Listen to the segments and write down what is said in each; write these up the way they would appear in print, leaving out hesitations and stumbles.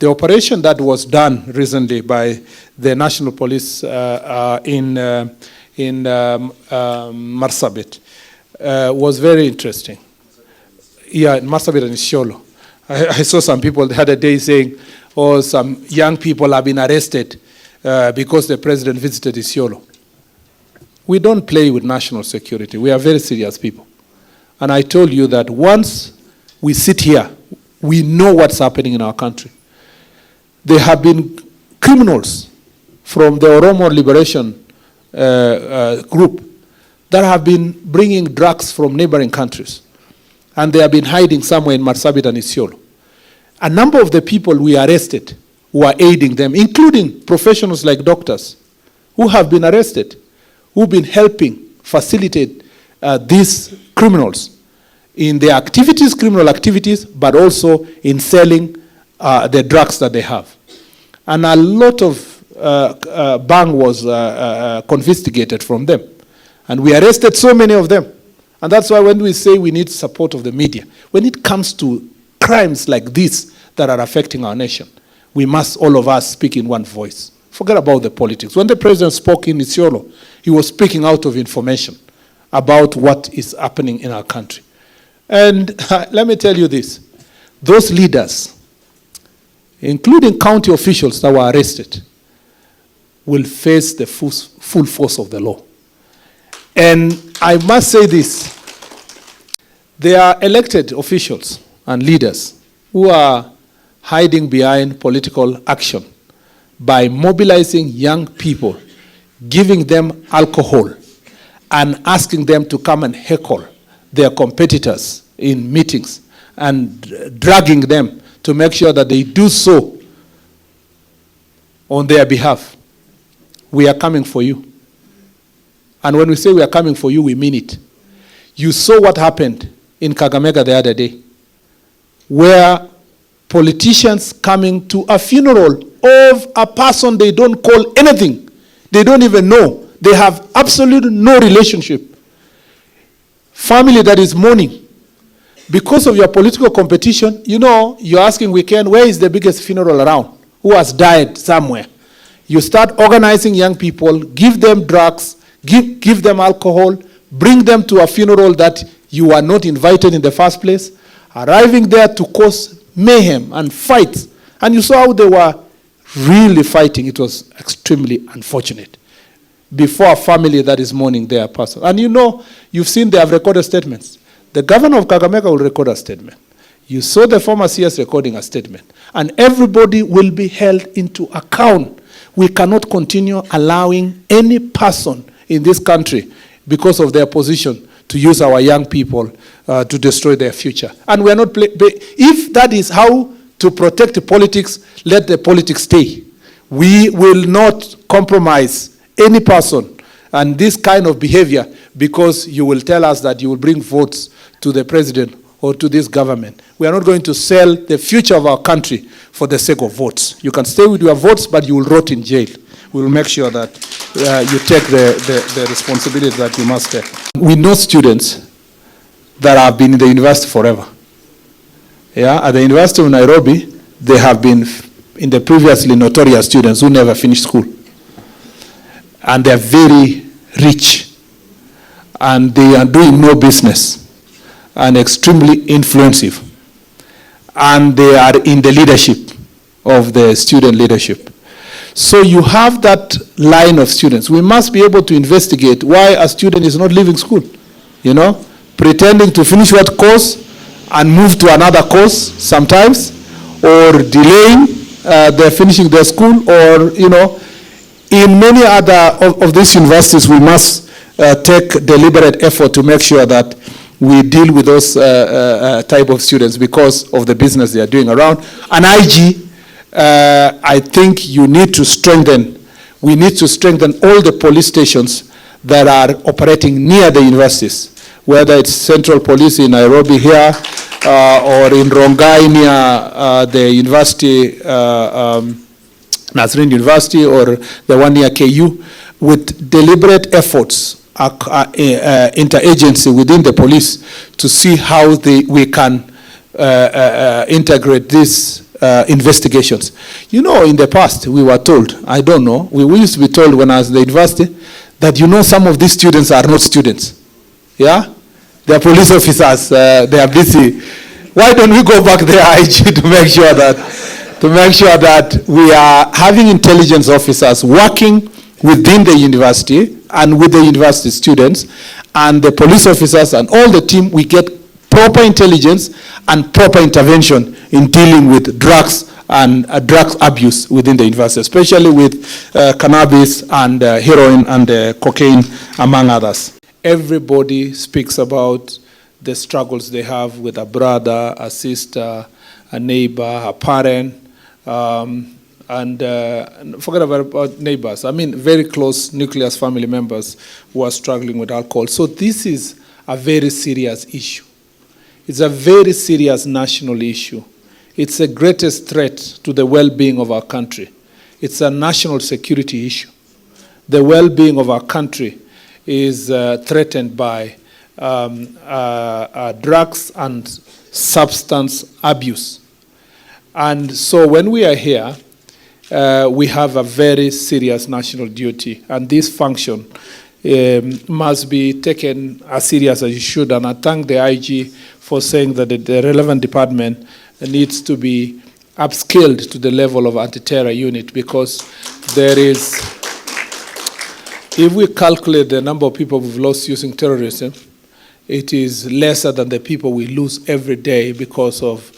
The operation that was done recently by the National Police in Marsabit was very interesting. Yeah, in Marsabit and Isiolo. I saw some people the other day saying, oh, some young people have been arrested because the president visited Isiolo. We don't play with national security. We are very serious people. And I told you that once we sit here, we know what's happening in our country. There have been criminals from the Oromo Liberation group that have been bringing drugs from neighboring countries. And they have been hiding somewhere in Marsabit and Isiolo. A number of the people we arrested who are aiding them, including professionals like doctors, who have been arrested, who've been helping facilitate these criminals in their activities, criminal activities, but also in selling the drugs that they have. And a lot of bang was confiscated from them. And we arrested so many of them. And that's why when we say we need support of the media, when it comes to crimes like this that are affecting our nation, we must, all of us, speak in one voice. Forget about the politics. When the president spoke in Isiolo, he was speaking out of information about what is happening in our country. And let me tell you this. Those leaders, including county officials that were arrested, will face the full force of the law. And I must say this. They are elected officials and leaders who are hiding behind political action by mobilizing young people, giving them alcohol, and asking them to come and heckle their competitors in meetings and dragging them to make sure that they do so on their behalf. We are coming for you. And when we say we are coming for you, we mean it. You saw what happened in Kakamega the other day, where politicians coming to a funeral of a person they don't call anything. They don't even know. They have absolutely no relationship. Family that is mourning. Because of your political competition, you know, you're asking weekend, where is the biggest funeral around? Who has died somewhere? You start organizing young people, give them drugs, give them alcohol, bring them to a funeral that you are not invited in the first place, arriving there to cause mayhem and fights. And you saw how they were really fighting. It was extremely unfortunate. Before a family that is mourning their person. And you know, you've seen they have recorded statements. The governor of Kakamega will record a statement. You saw the former CS recording a statement. And everybody will be held into account. We cannot continue allowing any person in this country, because of their position, to use our young people to destroy their future. And we're not if that is how to protect politics, let the politics stay. We will not compromise any person and this kind of behavior because you will tell us that you will bring votes to the president or to this government. We are not going to sell the future of our country for the sake of votes. You can stay with your votes, but you will rot in jail. We will make sure that you take the responsibility that you must take. We know students that have been in the university forever. Yeah, at the University of Nairobi, they have been in the previously notorious students who never finished school. And they're very rich. And they are doing no business. And extremely influential. And they are in the leadership of the student leadership. So you have that line of students. We must be able to investigate why a student is not leaving school. You know, pretending to finish that course and move to another course sometimes, or delaying their finishing their school, or, you know, in many other of these universities, we must take deliberate effort to make sure that we deal with those type of students because of the business they are doing around. And IG, I think you need to strengthen, we need to strengthen all the police stations that are operating near the universities, whether it's Central Police in Nairobi here, or in Rongai near the university, Nazarene University, or the one near KU, with deliberate efforts, interagency within the police, to see how we can integrate these investigations. You know, in the past, we were told, I don't know, we used to be told when I was in the university, that some of these students are not students. Yeah? They are police officers, they are busy. Why don't we go back there, IG, to make sure that we are having intelligence officers working within the university and with the university students and the police officers and all the team, we get proper intelligence and proper intervention in dealing with drugs and drug abuse within the university, especially with cannabis and heroin and cocaine, among others. Everybody speaks about the struggles they have with a brother, a sister, a neighbor, a parent, and forget about neighbors. I mean, very close nucleus family members who are struggling with alcohol. So this is a very serious issue. It's a very serious national issue. It's the greatest threat to the well-being of our country. It's a national security issue. The well-being of our country is threatened by drugs and substance abuse. And so when we are here, we have a very serious national duty, and this function must be taken as serious as it should. And I thank the IG for saying that the relevant department needs to be upscaled to the level of anti-terror unit, because there is, if we calculate the number of people we've lost using terrorism, it is lesser than the people we lose every day because of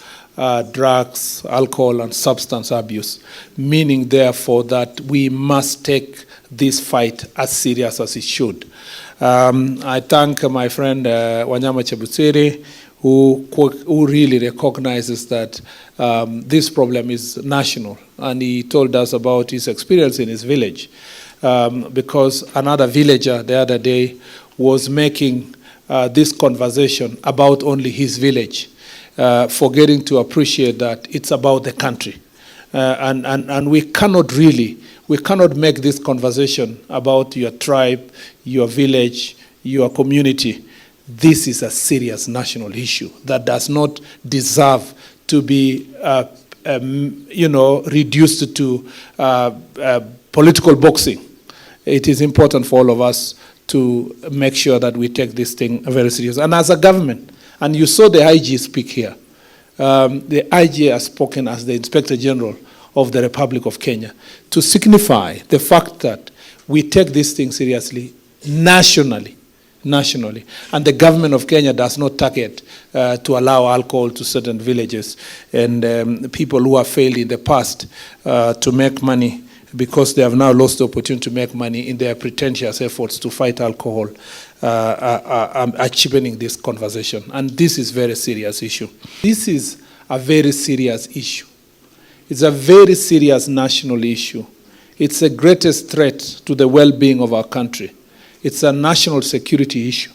drugs, alcohol, and substance abuse, meaning therefore that we must take this fight as serious as it should. I thank my friend Wanyama Chebusiri, who really recognizes that this problem is national, and he told us about his experience in his village, because another villager the other day was making this conversation about only his village, forgetting to appreciate that it's about the country. And we cannot make this conversation about your tribe, your village, your community. This is a serious national issue that does not deserve to be reduced to political boxing. It is important for all of us to make sure that we take this thing very serious. And as a government, and you saw the IG speak here, the IG has spoken as the Inspector General of the Republic of Kenya to signify the fact that we take this thing seriously nationally. And the government of Kenya does not target to allow alcohol to certain villages and people who have failed in the past to make money, because they have now lost the opportunity to make money in their pretentious efforts to fight alcohol, are cheapening this conversation. And this is a very serious issue. This is a very serious issue. It's a very serious national issue. It's the greatest threat to the well-being of our country. It's a national security issue.